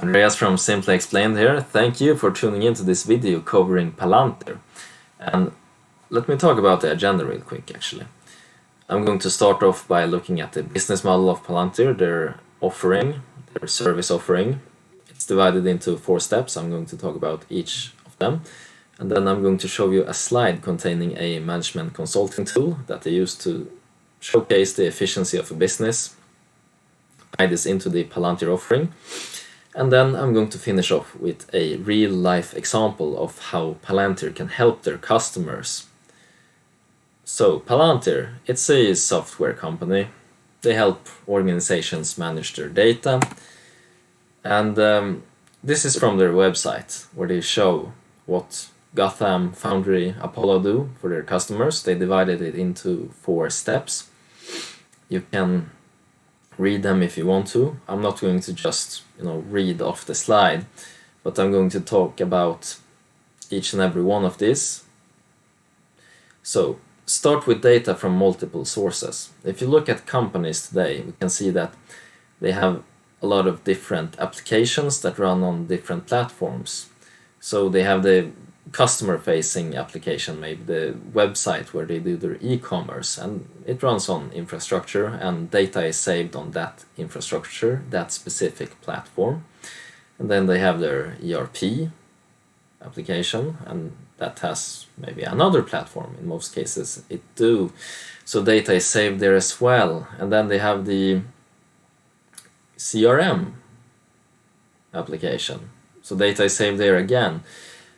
Andreas from Simply Explained here. Thank you for tuning into this video covering Palantir. And let me talk about the agenda real quick actually. I'm going to start off by looking at the business model of Palantir, their offering, their service offering. It's divided into 4 steps. I'm going to talk about each of them. And then I'm going to show you a slide containing a management consulting tool that they use to showcase the efficiency of a business. Tie this into the Palantir offering. And then I'm going to finish off with a real-life example of how Palantir can help their customers. So Palantir, it's a software company. They help organizations manage their data. And this is from their website, where they show what Gotham, Foundry, Apollo do for their customers. They divided it into 4 steps. You can read them if you want to. I'm not going to just read off the slide, but I'm going to talk about each and every one of these. So start with data from multiple sources. If you look at companies today, we can see that they have a lot of different applications that run on different platforms. So they have the customer-facing application, maybe the website where they do their e-commerce, and it runs on infrastructure, and data is saved on that infrastructure, that specific platform. And then they have their ERP application, and that has maybe another platform. In most cases it do. So data is saved there as well. And then they have the CRM application. So data is saved there again,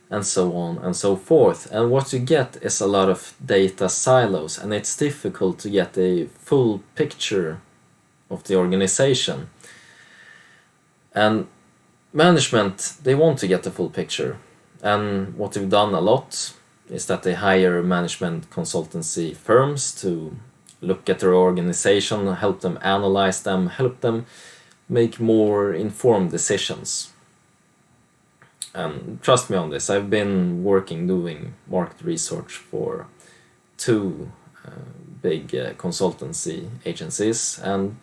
and so on and so forth. And what you get is a lot of data silos, and it's difficult to get a full picture of the organization. And management, they want to get the full picture. And what they've done a lot is that they hire management consultancy firms to look at their organization, help them analyze them, help them make more informed decisions. And trust me on this, I've been doing market research for 2 big consultancy agencies, and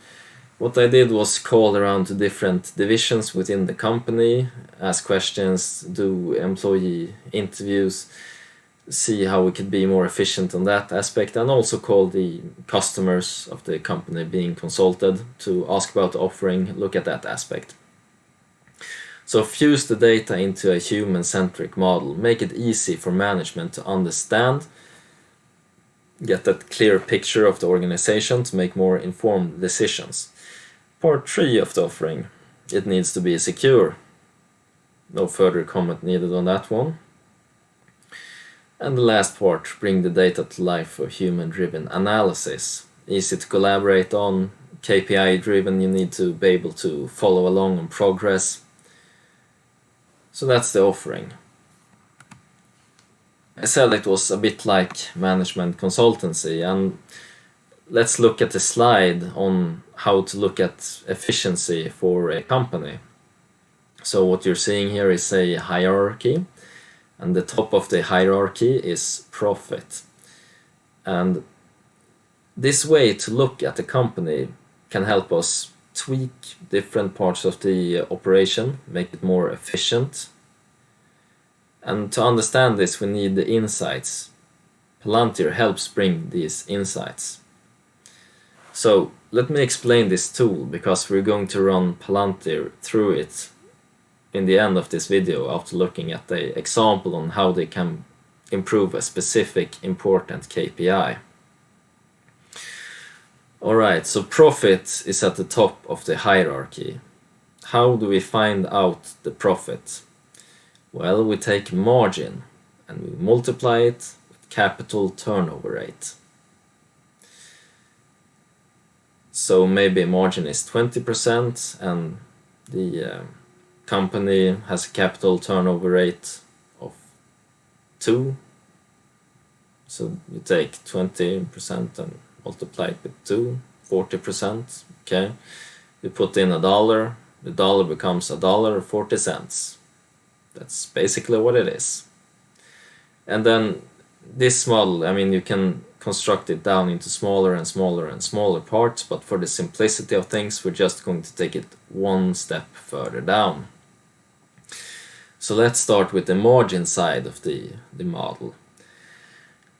what I did was call around to different divisions within the company, ask questions, do employee interviews, see how we could be more efficient on that aspect, and also call the customers of the company being consulted to ask about the offering, look at that aspect. So fuse the data into a human-centric model, make it easy for management to understand, get that clear picture of the organization to make more informed decisions. Part 3 of the offering, it needs to be secure. No further comment needed on that one. And the last part, bring the data to life for human-driven analysis. Easy to collaborate on, KPI-driven, you need to be able to follow along on progress. So that's the offering. I said it was a bit like management consultancy, and let's look at the slide on how to look at efficiency for a company. So what you're seeing here is a hierarchy, and the top of the hierarchy is profit. And this way to look at the company can help us tweak different parts of the operation, make it more efficient. And to understand this, we need the insights. Palantir helps bring these insights. So let me explain this tool, because we're going to run Palantir through it in the end of this video after looking at the example on how they can improve a specific important KPI. Alright, so profit is at the top of the hierarchy. How do we find out the profit? Well, we take margin and we multiply it with capital turnover rate. So maybe margin is 20% and the company has a capital turnover rate of 2. So you take 20% and multiply it with 2, 40%, okay? You put in $1, the dollar becomes $1.40. That's basically what it is. And then this model, I mean, you can construct it down into smaller and smaller and smaller parts, but for the simplicity of things, we're just going to take it one step further down. So let's start with the margin side of the model.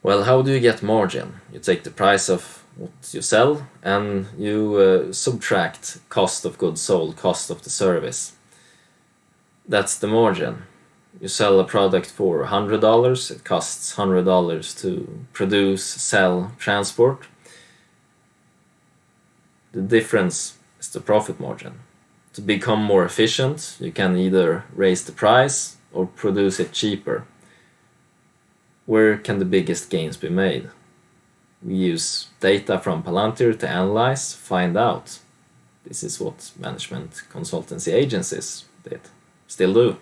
Well, how do you get margin? You take the price of what you sell and you subtract cost of goods sold, cost of the service. That's the margin. You sell a product for $100, it costs $100 to produce, sell, transport. The difference is the profit margin. To become more efficient, you can either raise the price or produce it cheaper. Where can the biggest gains be made? We use data from Palantir to analyze, find out. This is what management consultancy agencies still do.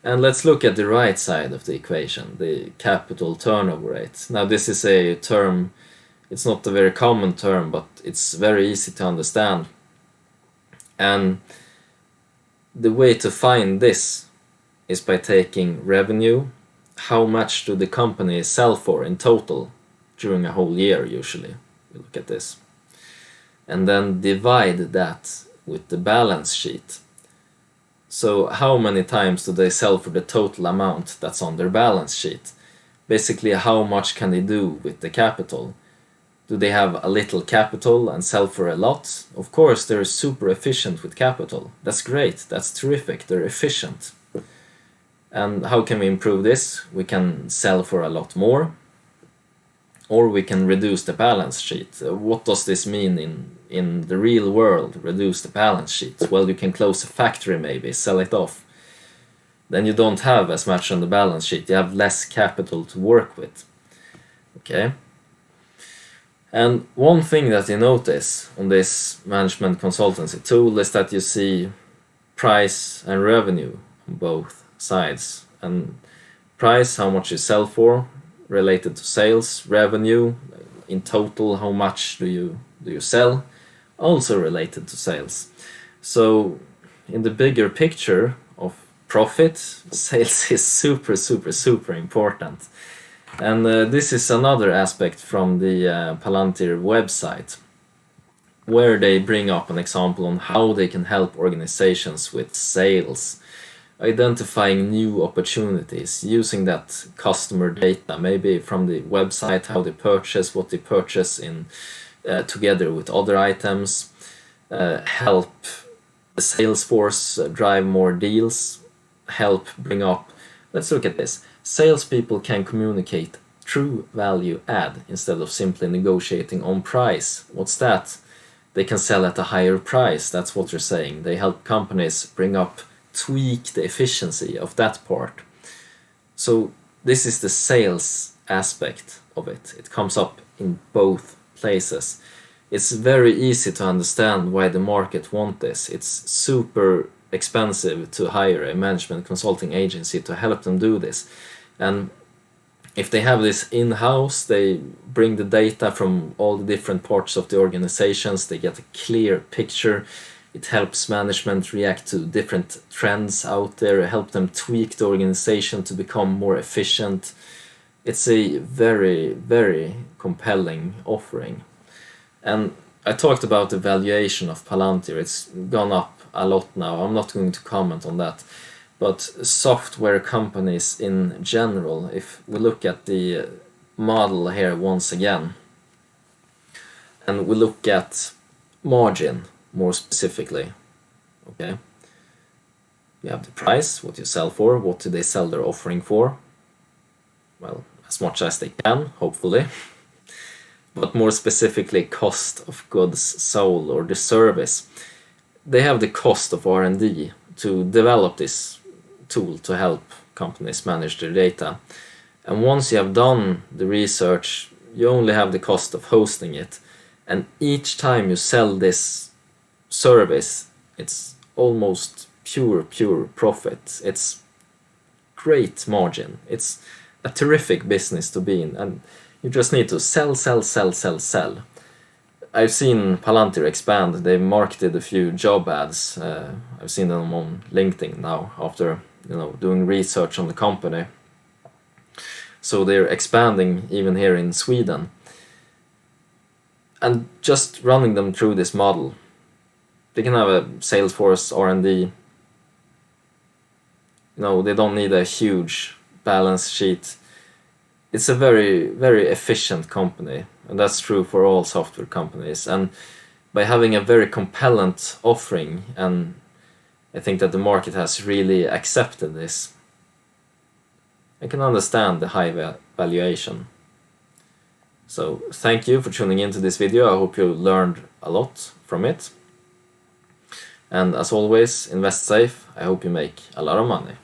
And let's look at the right side of the equation, the capital turnover rate. Now this is a term, it's not a very common term, but it's very easy to understand. And the way to find this is by taking revenue, how much do the company sell for in total during a whole year usually. We look at this. And then divide that with the balance sheet. So how many times do they sell for the total amount that's on their balance sheet? Basically, how much can they do with the capital? Do they have a little capital and sell for a lot? Of course, they're super efficient with capital. That's great, that's terrific, they're efficient. And how can we improve this? We can sell for a lot more, or we can reduce the balance sheet. What does this mean in the real world, reduce the balance sheet? Well, you can close a factory maybe, sell it off. Then you don't have as much on the balance sheet, you have less capital to work with. Okay? And one thing that you notice on this management consultancy tool is that you see price and revenue on both sides. And price, how much you sell for, related to sales. Revenue, in total, how much do you sell, also related to sales. So in the bigger picture of profit, sales is super important. And this is another aspect from the Palantir website, where they bring up an example on how they can help organizations with sales, identifying new opportunities, using that customer data, maybe from the website, how they purchase, what they purchase in together with other items, help the sales force drive more deals, help bring up, let's look at this. Salespeople can communicate true value add instead of simply negotiating on price. What's that? They can sell at a higher price, that's what they're saying. They help companies bring up, tweak the efficiency of that part. So this is the sales aspect of it. It comes up in both places. It's very easy to understand why the market wants this. It's super expensive to hire a management consulting agency to help them do this. And if they have this in-house, they bring the data from all the different parts of the organizations, they get a clear picture. It helps management react to different trends out there, help them tweak the organization to become more efficient. It's a very compelling offering. And I talked about the valuation of Palantir. It's gone up a lot now. I'm not going to comment on that. But software companies in general, if we look at the model here once again, and we look at margin more specifically, okay? You have the price, what you sell for, what do they sell their offering for? Well, as much as they can, hopefully. But more specifically, cost of goods sold or the service. They have the cost of R&D to develop this tool to help companies manage their data. And once you have done the research, you only have the cost of hosting it. And each time you sell this service, it's almost pure profit. It's great margin. It's a terrific business to be in. And you just need to sell. I've seen Palantir expand. They marketed a few job ads. I've seen them on LinkedIn now after doing research on the company. So they're expanding even here in Sweden. And just running them through this model, they can have a Salesforce R&D they don't need a huge balance sheet. It's a very, very efficient company, and that's true for all software companies. And by having a very compelling offering, and I think that the market has really accepted this, I can understand the high valuation. So thank you for tuning into this video. I hope you learned a lot from it. And as always, invest safe. I hope you make a lot of money.